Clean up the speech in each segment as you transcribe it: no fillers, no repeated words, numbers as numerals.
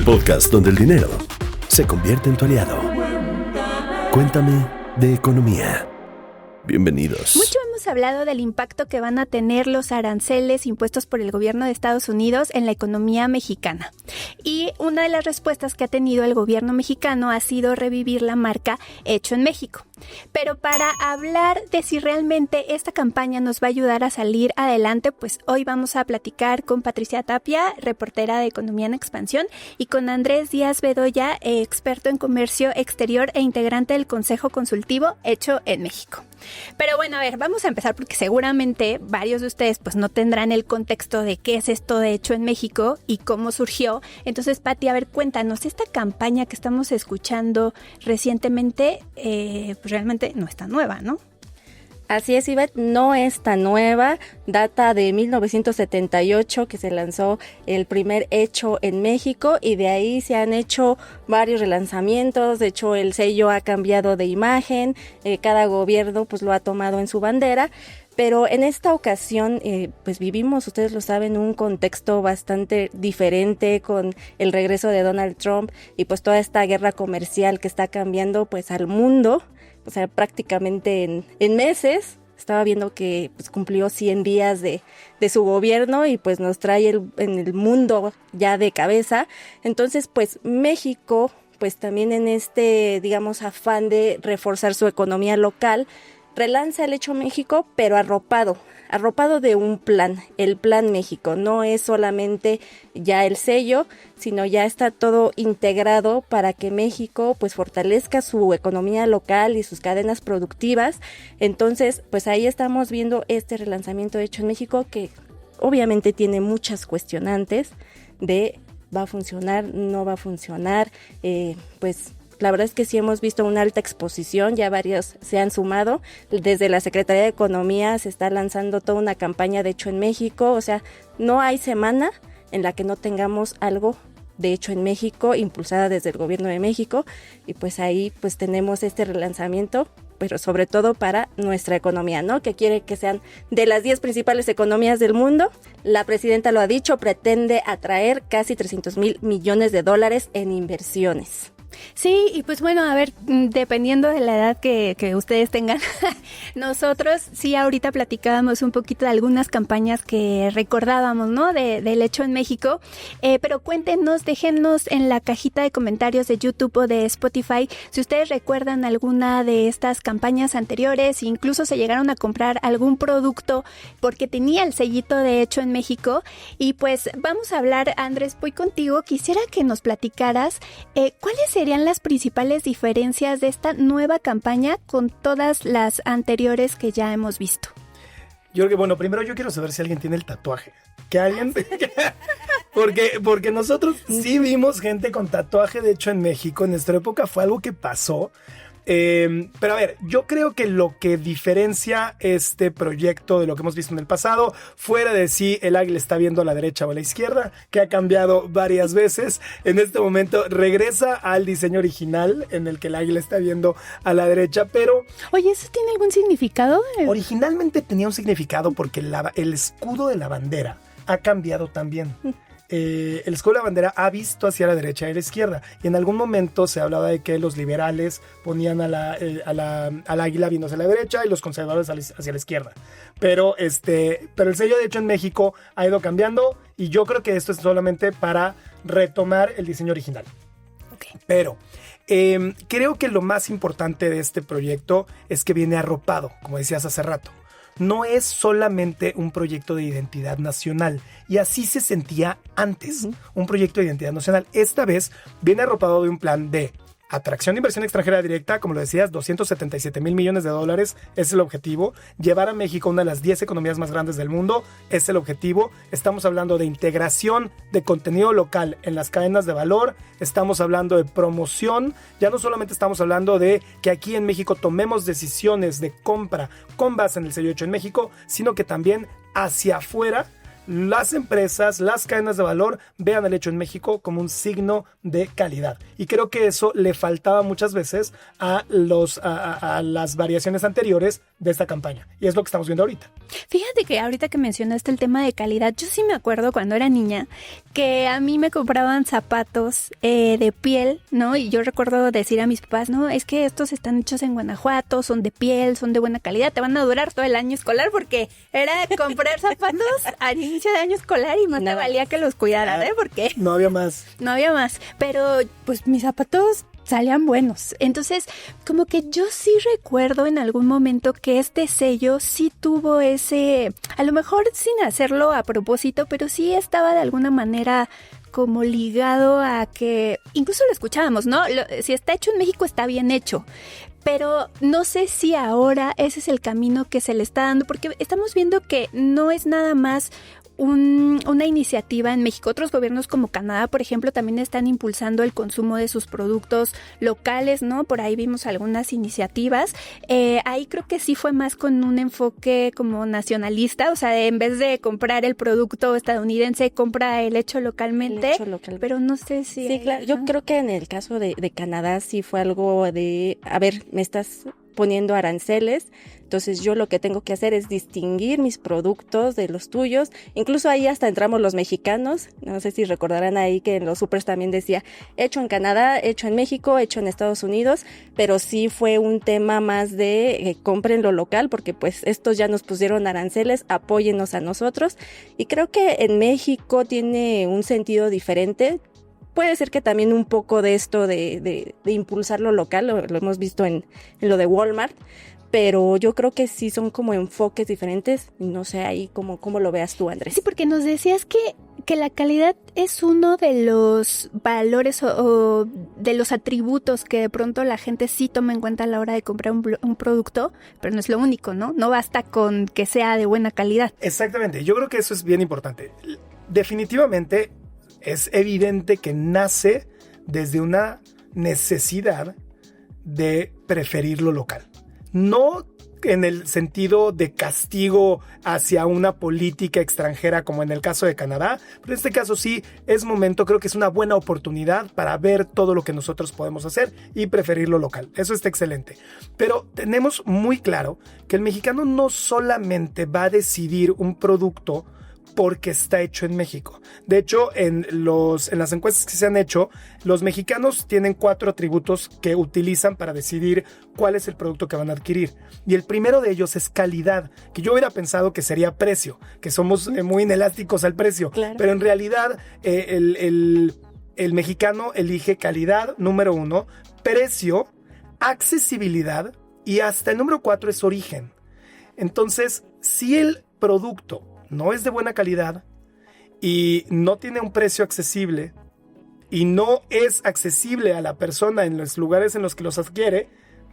podcast donde el dinero se convierte en tu aliado. Cuéntame de economía. Bienvenidos. Mucho hemos hablado del impacto que van a tener los aranceles impuestos por el gobierno de Estados Unidos en la economía mexicana. Y una de las respuestas que ha tenido el gobierno mexicano ha sido revivir la marca Hecho en México. Pero para hablar de si realmente esta campaña nos va a ayudar a salir adelante, pues hoy vamos a platicar con Patricia Tapia, reportera de Economía en Expansión, y con Andrés Díaz Bedoya, experto en comercio exterior e integrante del Consejo Consultivo Hecho en México. Pero bueno, a ver, vamos a empezar porque seguramente varios de ustedes pues no tendrán el contexto de qué es esto de Hecho en México y cómo surgió. Entonces, Pati, a ver, cuéntanos, esta campaña que estamos escuchando recientemente, pues realmente no está nueva, ¿no? Así es, Ivette, no es tan nueva, data de 1978 que se lanzó el primer Hecho en México y de ahí se han hecho varios relanzamientos. De hecho, el sello ha cambiado de imagen, cada gobierno pues lo ha tomado en su bandera. Pero en esta ocasión, pues vivimos, ustedes lo saben, un contexto bastante diferente con el regreso de Donald Trump y pues toda esta guerra comercial que está cambiando pues al mundo. O sea, prácticamente en meses. Estaba viendo que pues, cumplió 100 días de su gobierno y pues nos trae en el mundo ya de cabeza. Entonces, pues México, pues también en este, digamos, afán de reforzar su economía local, relanza el Hecho México, pero arropado de un plan, el Plan México. No es solamente ya el sello, sino ya está todo integrado para que México pues fortalezca su economía local y sus cadenas productivas. Entonces, pues ahí estamos viendo este relanzamiento Hecho en México que obviamente tiene muchas cuestionantes de va a funcionar, no va a funcionar, pues la verdad es que sí hemos visto una alta exposición, ya varios se han sumado. Desde la Secretaría de Economía se está lanzando toda una campaña de Hecho en México. O sea, no hay semana en la que no tengamos algo de Hecho en México, impulsada desde el Gobierno de México. Y pues ahí pues tenemos este relanzamiento, pero sobre todo para nuestra economía, ¿no? Que quiere que sean de las 10 principales economías del mundo. La presidenta lo ha dicho, pretende atraer casi $300,000 millones en inversiones. Sí, y pues bueno, a ver, dependiendo de la edad que ustedes tengan, nosotros sí ahorita platicábamos un poquito de algunas campañas que recordábamos, ¿no? Del Hecho en México, pero cuéntenos, déjennos en la cajita de comentarios de YouTube o de Spotify si ustedes recuerdan alguna de estas campañas anteriores, incluso se llegaron a comprar algún producto porque tenía el sellito de Hecho en México. Y pues vamos a hablar, Andrés, voy contigo, quisiera que nos platicaras cuáles serían las principales diferencias de esta nueva campaña con todas las anteriores que ya hemos visto. Yo creo que, bueno, primero yo quiero saber si alguien tiene el tatuaje. Que alguien... porque nosotros sí vimos gente con tatuaje, de hecho, en México. En nuestra época fue algo que pasó. Pero a ver, yo creo que lo que diferencia este proyecto de lo que hemos visto en el pasado, fuera de si el águila está viendo a la derecha o a la izquierda, que ha cambiado varias veces, en este momento regresa al diseño original en el que el águila está viendo a la derecha, pero... Oye, ¿eso tiene algún significado? Originalmente tenía un significado porque el escudo de la bandera ha cambiado también. El escudo de la bandera ha visto hacia la derecha y a la izquierda, y en algún momento se hablaba de que los liberales ponían al águila viendo hacia la derecha y los conservadores hacia la izquierda, pero el sello de Hecho en México ha ido cambiando, y yo creo que esto es solamente para retomar el diseño original. Okay. Pero creo que lo más importante de este proyecto es que viene arropado, como decías hace rato. No es solamente un proyecto de identidad nacional, y así se sentía antes, un proyecto de identidad nacional. Esta vez viene arropado de un plan de atracción de inversión extranjera directa, como lo decías, $277,000 millones es el objetivo. Llevar a México a una de las 10 economías más grandes del mundo es el objetivo. Estamos hablando de integración de contenido local en las cadenas de valor. Estamos hablando de promoción. Ya no solamente estamos hablando de que aquí en México tomemos decisiones de compra con base en el sello Hecho en México, sino que también hacia afuera las empresas, las cadenas de valor vean el hecho en México como un signo de calidad. Y creo que eso le faltaba muchas veces a las variaciones anteriores de esta campaña. Y es lo que estamos viendo ahorita. Fíjate que ahorita que mencionaste el tema de calidad, yo sí me acuerdo cuando era niña que a mí me compraban zapatos de piel, ¿no? Y yo recuerdo decir a mis papás, no, es que estos están hechos en Guanajuato, son de piel, son de buena calidad, te van a durar todo el año escolar, porque era comprar zapatos al inicio de año escolar y más te valía que los cuidaran, ¿eh? Porque no había más. No había más, pero pues mis zapatos salían buenos. Entonces, como que yo sí recuerdo en algún momento que este sello sí tuvo ese, a lo mejor sin hacerlo a propósito, pero sí estaba de alguna manera como ligado a que, incluso lo escuchábamos, ¿no? Si está hecho en México, está bien hecho. Pero no sé si ahora ese es el camino que se le está dando, porque estamos viendo que no es nada más una iniciativa en México. Otros gobiernos como Canadá, por ejemplo, también están impulsando el consumo de sus productos locales, ¿no? Por ahí vimos algunas iniciativas. Ahí creo que sí fue más con un enfoque como nacionalista, o sea, en vez de comprar el producto estadounidense, compra el hecho localmente. Pero no sé si... Sí, claro. Yo creo que en el caso de Canadá sí fue algo de, a ver, me estás poniendo aranceles, entonces yo lo que tengo que hacer es distinguir mis productos de los tuyos. Incluso ahí hasta entramos los mexicanos, no sé si recordarán ahí que en los supers también decía hecho en Canadá, hecho en México, hecho en Estados Unidos, pero sí fue un tema más de compren lo local, porque pues estos ya nos pusieron aranceles, apóyennos a nosotros, y creo que en México tiene un sentido diferente. Puede ser que también un poco de esto de impulsar lo local, lo hemos visto en lo de Walmart, pero yo creo que sí son como enfoques diferentes. No sé ahí cómo lo veas tú, Andrés. Sí, porque nos decías que la calidad es uno de los valores o de los atributos que de pronto la gente sí toma en cuenta a la hora de comprar un producto, pero no es lo único, ¿no? No basta con que sea de buena calidad. Exactamente, yo creo que eso es bien importante. Definitivamente es evidente que nace desde una necesidad de preferir lo local. No en el sentido de castigo hacia una política extranjera como en el caso de Canadá, pero en este caso sí es momento, creo que es una buena oportunidad para ver todo lo que nosotros podemos hacer y preferir lo local. Eso está excelente. Pero tenemos muy claro que el mexicano no solamente va a decidir un producto porque está hecho en México. De hecho, en las encuestas que se han hecho, los mexicanos tienen 4 atributos que utilizan para decidir cuál es el producto que van a adquirir. Y el primero de ellos es calidad, que yo hubiera pensado que sería precio, que somos muy inelásticos al precio. Claro. Pero en realidad el mexicano elige calidad, número 1, precio, accesibilidad y hasta el número 4 es origen. Entonces, si el producto no es de buena calidad y no tiene un precio accesible y no es accesible a la persona en los lugares en los que los adquiere,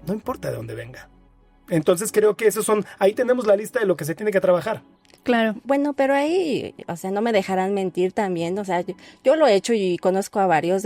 no importa de dónde venga. Entonces creo que ahí tenemos la lista de lo que se tiene que trabajar. Claro. Bueno, pero ahí, o sea, no me dejarán mentir también, o sea, yo lo he hecho y conozco a varios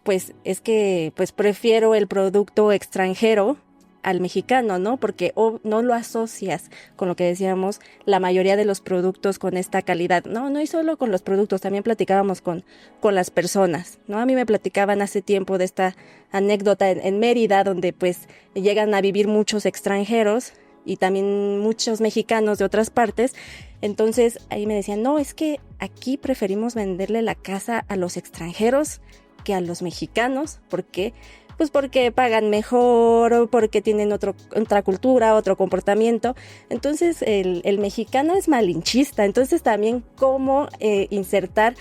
pues es que pues prefiero el producto extranjero al mexicano, ¿no? Porque no lo asocias con lo que decíamos, la mayoría de los productos con esta calidad. No y solo con los productos, también platicábamos con las personas, ¿no? A mí me platicaban hace tiempo de esta anécdota en Mérida, donde pues llegan a vivir muchos extranjeros y también muchos mexicanos de otras partes. Entonces ahí me decían, no, es que aquí preferimos venderle la casa a los extranjeros que a los mexicanos. ¿Por qué? Pues porque pagan mejor, porque tienen otra cultura, otro comportamiento. Entonces el mexicano es malinchista. Entonces también cómo insertar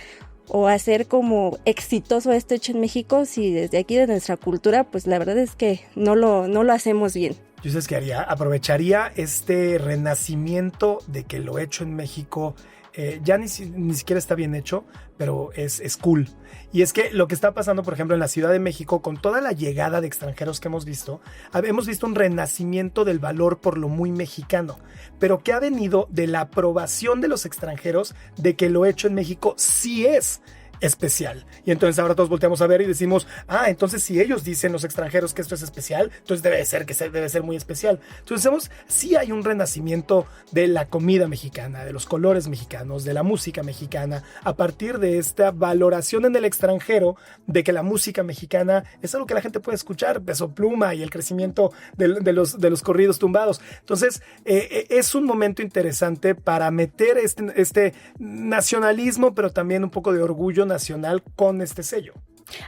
o hacer como exitoso esto hecho en México, si desde aquí de nuestra cultura, pues la verdad es que no lo hacemos bien. Yo sé qué haría, aprovecharía este renacimiento de que lo hecho en México ya ni siquiera está bien hecho, pero es cool. Y es que lo que está pasando, por ejemplo, en la Ciudad de México, con toda la llegada de extranjeros que hemos visto un renacimiento del valor por lo muy mexicano, pero que ha venido de la aprobación de los extranjeros de que lo hecho en México sí es especial. Y entonces ahora todos volteamos a ver y decimos, entonces si ellos dicen, los extranjeros, que esto es especial, entonces debe ser muy especial. Entonces sí hay un renacimiento de la comida mexicana, de los colores mexicanos, de la música mexicana, a partir de esta valoración en el extranjero de que la música mexicana es algo que la gente puede escuchar, Peso Pluma y el crecimiento de los corridos tumbados. Entonces es un momento interesante para meter este nacionalismo, pero también un poco de orgullo nacional con este sello.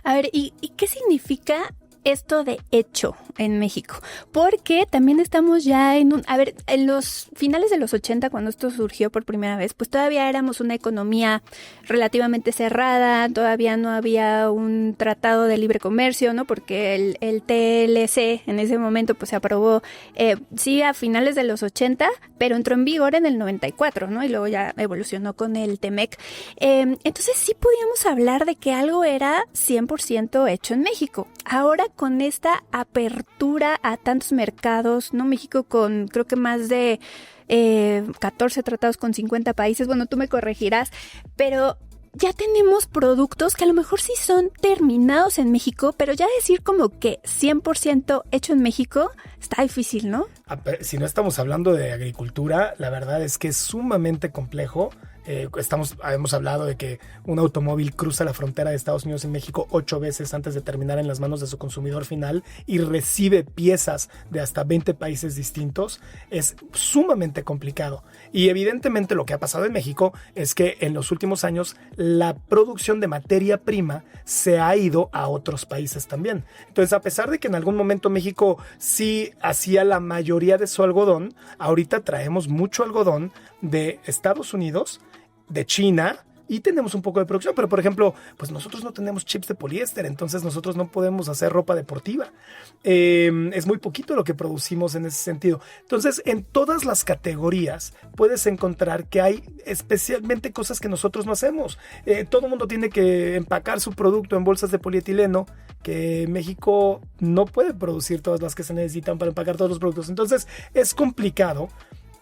A ver, ¿y qué significa esto de hecho en México? Porque también estamos ya en los finales de los 80, cuando esto surgió por primera vez, pues todavía éramos una economía relativamente cerrada, todavía no había un tratado de libre comercio, ¿no? Porque el TLC en ese momento pues se aprobó, sí, a finales de los 80, pero entró en vigor en el 94, ¿no? Y luego ya evolucionó con el TEMEC. Entonces sí podíamos hablar de que algo era 100% hecho en México. Ahora, con esta apertura a tantos mercados, ¿no? México con creo que más de 14 tratados con 50 países, bueno, tú me corregirás, pero ya tenemos productos que a lo mejor sí son terminados en México, pero ya decir como que 100% hecho en México está difícil, ¿no? Si no estamos hablando de agricultura, la verdad es que es sumamente complejo. Hemos hablado de que un automóvil cruza la frontera de Estados Unidos y México 8 veces antes de terminar en las manos de su consumidor final y recibe piezas de hasta 20 países distintos. Es sumamente complicado. Y evidentemente lo que ha pasado en México es que en los últimos años la producción de materia prima se ha ido a otros países también. Entonces, a pesar de que en algún momento México sí hacía la mayoría de su algodón, ahorita traemos mucho algodón de Estados Unidos, de China, y tenemos un poco de producción, pero por ejemplo, pues nosotros no tenemos chips de poliéster, entonces nosotros no podemos hacer ropa deportiva. Es muy poquito lo que producimos en ese sentido. Entonces, en todas las categorías puedes encontrar que hay especialmente cosas que nosotros no hacemos. Todo el mundo tiene que empacar su producto en bolsas de polietileno, que México no puede producir todas las que se necesitan para empacar todos los productos. Entonces, es complicado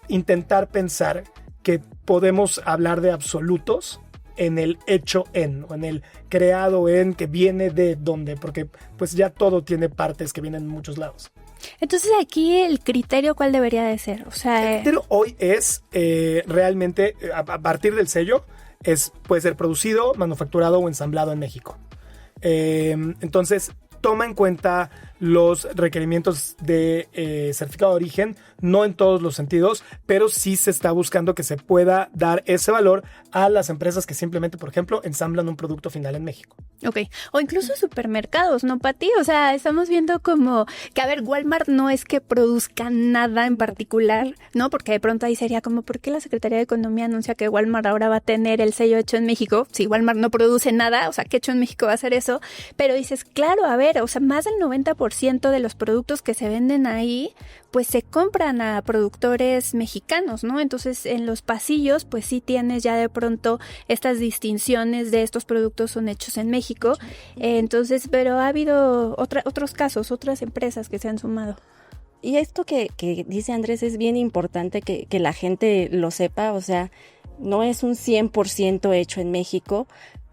intentar pensar que podemos hablar de absolutos en el hecho en, o en el creado en, que viene de dónde, porque pues ya todo tiene partes que vienen de muchos lados. Entonces aquí el criterio, ¿cuál debería de ser? O sea, el criterio hoy es realmente, a partir del sello, puede ser producido, manufacturado o ensamblado en México. Entonces, toma en cuenta los requerimientos de certificado de origen, no en todos los sentidos, pero sí se está buscando que se pueda dar ese valor a las empresas que simplemente, por ejemplo, ensamblan un producto final en México. Ok, o incluso supermercados, ¿no, Pati? O sea, estamos viendo como que, a ver, Walmart no es que produzca nada en particular, ¿no? Porque de pronto ahí sería como, ¿por qué la Secretaría de Economía anuncia que Walmart ahora va a tener el sello hecho en México? Si Walmart no produce nada, o sea, ¿qué hecho en México va a ser eso? Pero dices, claro, a ver, o sea, más del 90% de los productos que se venden ahí, pues se compran a productores mexicanos, ¿no? Entonces, en los pasillos, pues sí tienes ya de pronto estas distinciones de estos productos son hechos en México. Entonces, pero ha habido otros casos, otras empresas que se han sumado. Y esto que dice Andrés es bien importante que la gente lo sepa, o sea, no es un 100% hecho en México,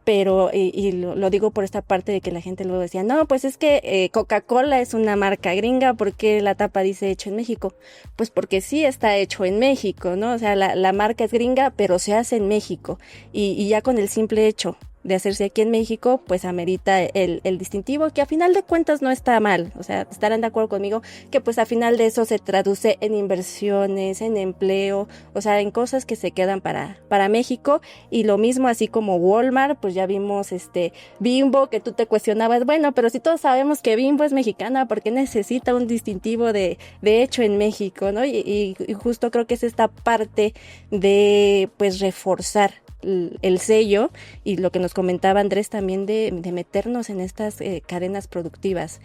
pero, y lo digo por esta parte de que la gente luego decía, no, pues es que Coca-Cola es una marca gringa, ¿por qué la tapa dice hecho en México? Pues porque sí está hecho en México, ¿no? O sea, la marca es gringa, pero se hace en México, y ya con el simple hecho de hacerse aquí en México, pues amerita el distintivo, que a final de cuentas no está mal. O sea, estarán de acuerdo conmigo que pues a final de eso se traduce en inversiones, en empleo, o sea, en cosas que se quedan para México. Y lo mismo así como Walmart, pues ya vimos Bimbo, que tú te cuestionabas, bueno, pero si todos sabemos que Bimbo es mexicana, ¿por qué necesita un distintivo de hecho en México, ¿no? Y justo creo que es esta parte de pues reforzar el sello, y lo que nos comentaba Andrés también de meternos en estas cadenas productivas.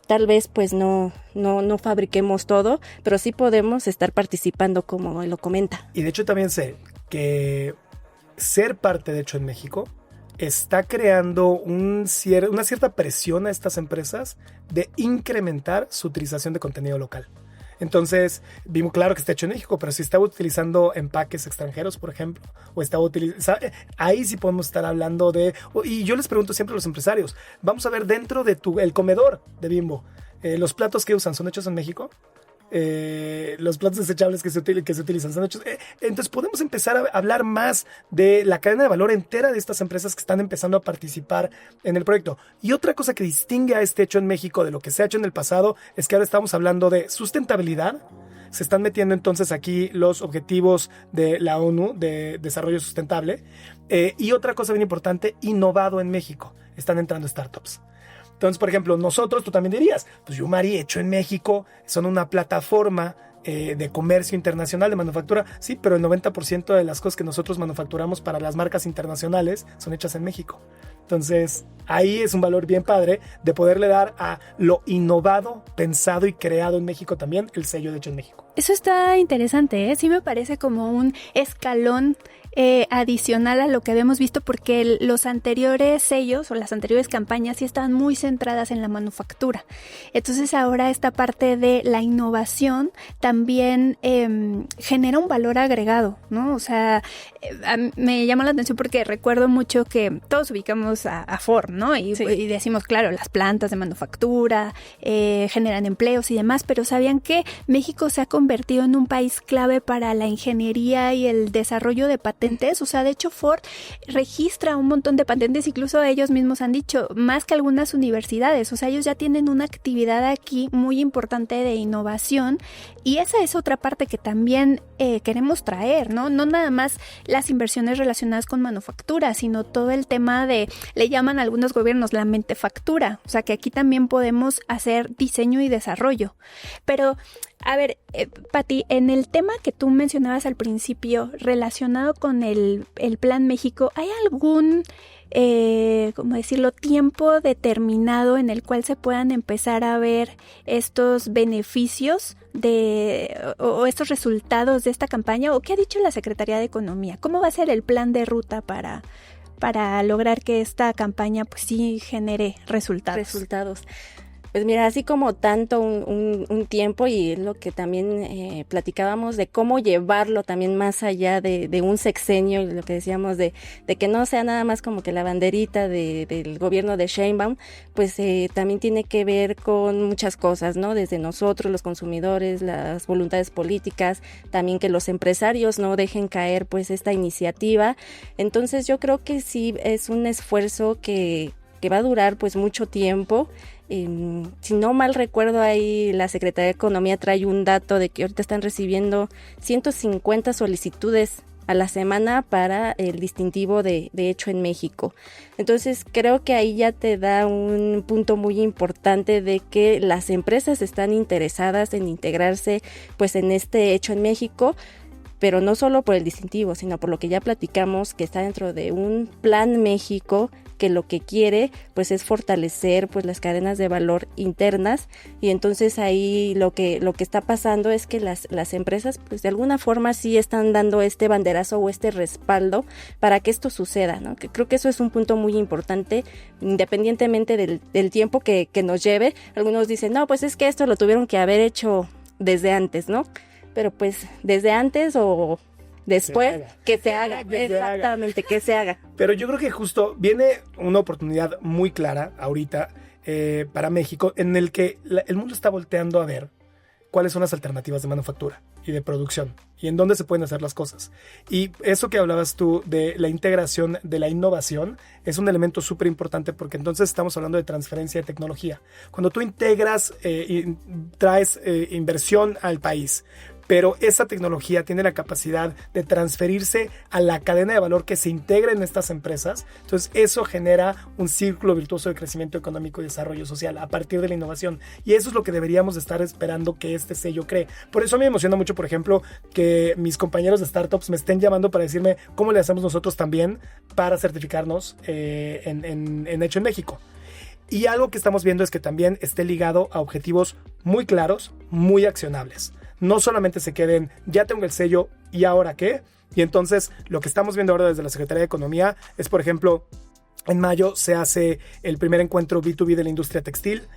Tal vez pues no fabriquemos todo, pero sí podemos estar participando, como lo comenta. Y de hecho también sé que ser parte de Hecho en México está creando una cierta presión a estas empresas de incrementar su utilización de contenido local. Entonces, vimos claro que está hecho en México, pero si estaba utilizando empaques extranjeros, por ejemplo, o estaba utilizando, ahí sí podemos estar hablando de, y yo les pregunto siempre a los empresarios, vamos a ver dentro de el comedor de Bimbo, los platos que usan, ¿son hechos en México? Los platos desechables que se utilizan son hechos. Entonces podemos empezar a hablar más de la cadena de valor entera de estas empresas que están empezando a participar en el proyecto. Y otra cosa que distingue a este hecho en México de lo que se ha hecho en el pasado es que ahora estamos hablando de sustentabilidad. Se están metiendo entonces aquí los objetivos de la ONU de desarrollo sustentable. Y otra cosa bien importante, innovado en México. Están entrando startups. Entonces, por ejemplo, nosotros, tú también dirías, pues Yumari, hecho en México, son una plataforma de comercio internacional, de manufactura. Sí, pero el 90% de las cosas que nosotros manufacturamos para las marcas internacionales son hechas en México. Entonces, ahí es un valor bien padre de poderle dar a lo innovado, pensado y creado en México también el sello de hecho en México. Eso está interesante, ¿eh? Sí me parece como un escalón adicional a lo que habíamos visto, porque los anteriores sellos o las anteriores campañas sí estaban muy centradas en la manufactura. Entonces ahora esta parte de la innovación también genera un valor agregado, ¿no? O sea, me llama la atención porque recuerdo mucho que todos ubicamos a Ford, ¿no? Y decimos, claro, las plantas de manufactura generan empleos y demás, pero ¿sabían que México se ha convertido en un país clave para la ingeniería y el desarrollo de patentes? O sea, de hecho Ford registra un montón de patentes, incluso ellos mismos han dicho, más que algunas universidades. O sea, ellos ya tienen una actividad aquí muy importante de innovación, y esa es otra parte que también queremos traer, ¿no? No nada más las inversiones relacionadas con manufactura, sino todo el tema de, le llaman a algunos gobiernos la mentefactura. O sea, que aquí también podemos hacer diseño y desarrollo. Pero a ver, Pati, en el tema que tú mencionabas al principio, relacionado con el Plan México, ¿hay algún, ¿cómo decirlo?, tiempo determinado en el cual se puedan empezar a ver estos beneficios o estos resultados de esta campaña? ¿O qué ha dicho la Secretaría de Economía? ¿Cómo va a ser el plan de ruta para lograr que esta campaña pues sí genere resultados? Pues mira, así como tanto un tiempo, y es lo que también platicábamos de cómo llevarlo también más allá de un sexenio, y lo que decíamos de que no sea nada más como que la banderita del gobierno de Sheinbaum, pues también tiene que ver con muchas cosas, ¿no? Desde nosotros, los consumidores, las voluntades políticas, también que los empresarios no dejen caer pues esta iniciativa. Entonces yo creo que sí es un esfuerzo que va a durar pues mucho tiempo. Si no mal recuerdo, ahí la Secretaría de Economía trae un dato de que ahorita están recibiendo 150 solicitudes a la semana para el distintivo de hecho en México. Entonces creo que ahí ya te da un punto muy importante de que las empresas están interesadas en integrarse pues en este hecho en México, pero no solo por el distintivo, sino por lo que ya platicamos, que está dentro de un Plan México que lo que quiere pues es fortalecer pues las cadenas de valor internas, y entonces ahí lo que está pasando es que las empresas pues de alguna forma sí están dando este banderazo o este respaldo para que esto suceda, ¿no? Que creo que eso es un punto muy importante, independientemente del tiempo que nos lleve. Algunos dicen, no, pues es que esto lo tuvieron que haber hecho desde antes, ¿no? Pero pues desde antes o después que se haga. Exactamente, que se haga. Pero yo creo que justo viene una oportunidad muy clara ahorita para México, en el que el mundo está volteando a ver cuáles son las alternativas de manufactura y de producción y en dónde se pueden hacer las cosas. Y eso que hablabas tú de la integración de la innovación es un elemento súper importante, porque entonces estamos hablando de transferencia de tecnología. Cuando tú integras y traes inversión al país, pero esa tecnología tiene la capacidad de transferirse a la cadena de valor que se integra en estas empresas, entonces eso genera un círculo virtuoso de crecimiento económico y desarrollo social a partir de la innovación, y eso es lo que deberíamos estar esperando que este sello cree. Por eso a mí me emociona mucho, por ejemplo, que mis compañeros de startups me estén llamando para decirme cómo le hacemos nosotros también para certificarnos en Hecho en México. Y algo que estamos viendo es que también esté ligado a objetivos muy claros, muy accionables. No solamente se queden, ya tengo el sello, ¿y ahora qué? Y entonces lo que estamos viendo ahora desde la Secretaría de Economía es, por ejemplo, En mayo se hace el primer encuentro B2B de la industria textil.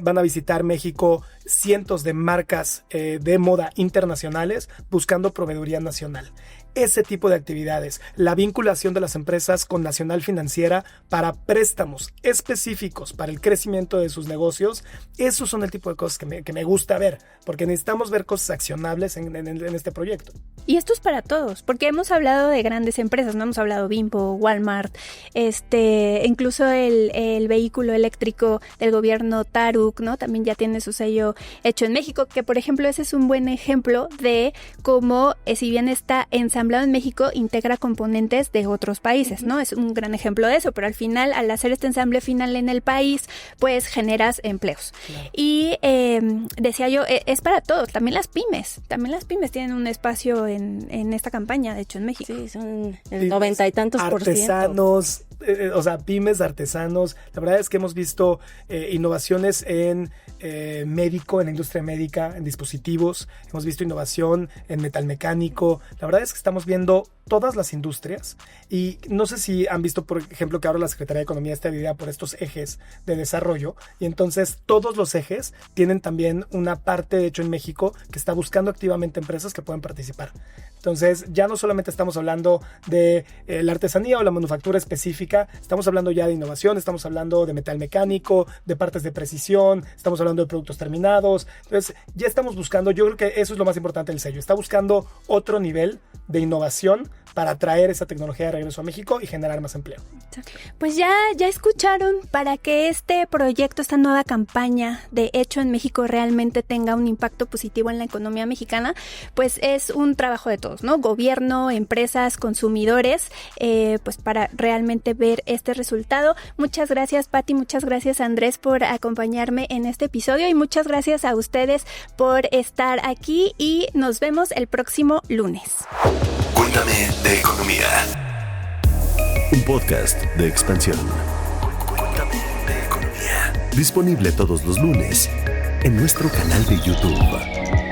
Van a visitar México cientos de marcas de moda internacionales buscando proveeduría nacional. Ese tipo de actividades, la vinculación de las empresas con Nacional Financiera para préstamos específicos para el crecimiento de sus negocios, esos son el tipo de cosas que me gusta ver, porque necesitamos ver cosas accionables en este proyecto. Y esto es para todos, porque hemos hablado de grandes empresas, no hemos hablado Bimbo, Walmart, incluso el vehículo eléctrico del gobierno Taruk, ¿no? También ya tiene su sello hecho en México, que por ejemplo ese es un buen ejemplo de cómo, si bien está ensamblado en México, integra componentes de otros países, ¿no? Es un gran ejemplo de eso, pero al final, al hacer este ensamble final en el país, pues generas empleos. Claro. Y decía yo, es para todos, también las pymes tienen un espacio en esta campaña, de hecho en México. Sí, son el 90 y tantos %. Artesanos, pymes, artesanos. La verdad es que hemos visto innovaciones en médico, en la industria médica, en dispositivos. Hemos visto innovación en metalmecánico. La verdad es que estamos viendo todas las industrias, y no sé si han visto, por ejemplo, que ahora la Secretaría de Economía está dividida por estos ejes de desarrollo, y entonces todos los ejes tienen también una parte, de hecho, en México, que está buscando activamente empresas que puedan participar. Entonces ya no solamente estamos hablando de la artesanía o la manufactura específica, estamos hablando ya de innovación, estamos hablando de metal mecánico, de partes de precisión, estamos hablando de productos terminados. Entonces ya estamos buscando, yo creo que eso es lo más importante del sello, está buscando otro nivel de innovación para traer esa tecnología de regreso a México y generar más empleo. Pues ya escucharon, para que este proyecto, esta nueva campaña de Hecho en México realmente tenga un impacto positivo en la economía mexicana, pues es un trabajo de todos, ¿no? Gobierno, empresas, consumidores, pues para realmente ver este resultado. Muchas gracias, Pati, muchas gracias, Andrés, por acompañarme en este episodio, y muchas gracias a ustedes por estar aquí, y nos vemos el próximo lunes. Cuéntame de economía. Un podcast de Expansión. Cuéntame de economía. Disponible todos los lunes en nuestro canal de YouTube.